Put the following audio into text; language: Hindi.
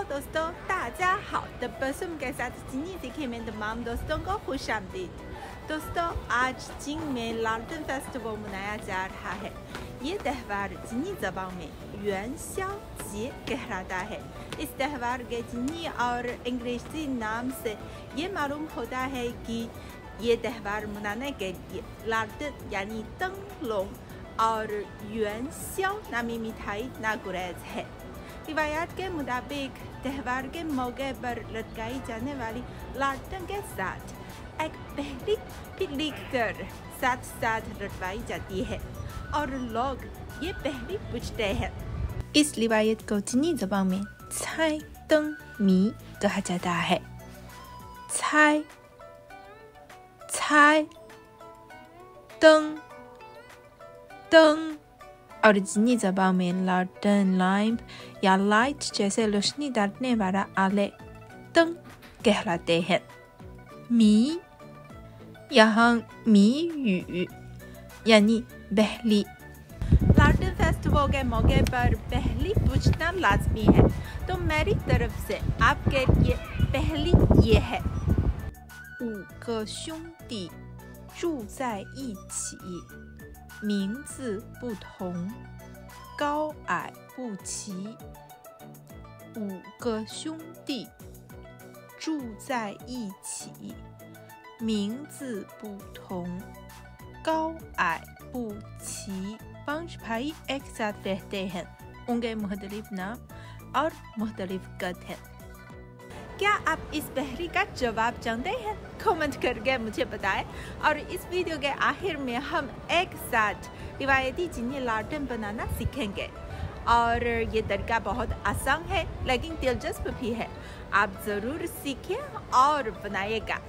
दोस्तों ताज़ा हाउ द पर्सन के साथ चीनी सीखे में तमाम दोस्तों को खुश आमदीद। दोस्तों आज चीन में लालटेन फेस्टिवल मनाया जा रहा है। ये त्यौहार चीनी ज़बान में युआनशाओ कहलाता है। इस त्यौहार के चीनी और अंग्रेजी नाम से ये मालूम होता है कि ये त्यौहार मनाने के लिए लालटेन यानी तंगलोंग और युआनशाओ नामी मिठाई नागुरेज है। रिवायात के मुताबिक त्यौहार के मौके पर लटकाई जाने वाली लालटेन के साथ एक पहली पिघली कर साथ साथ लटवाई जाती है और लोग ये पहली पूछते हैं। इस रिवायत को चीनी ज़बान में छाई तंग मी कहा जाता है। छाई छाई तंग तंग और चीनी ज़बान में लालटेन लैंप या लाइट जैसे रोशनी डालने वाला आले तंग कहलाते हैं। मी यहाँ मी यू यानी बहली। लालटेन फेस्टिवल के मौके पर पहली पूछना लाजमी है, तो मेरी तरफ से आपके लिए पहली ये है। 5个兄弟住在一起，名字不同，高矮不齐。5个兄弟住在一起，名字不同，高矮不齐。पांच भाई एक साथ रहते हैं, उनके मुख्तलिफ नाम और मुख्तलिफ कद हैं। क्या आप इस पहेली का जवाब जानते हैं? कमेंट करके मुझे बताएं। और इस वीडियो के आखिर में हम एक साथ रिवायती चीनी लालटेन बनाना सीखेंगे और ये तरीका बहुत आसान है लेकिन दिलचस्प भी है। आप ज़रूर सीखें और बनाइएगा।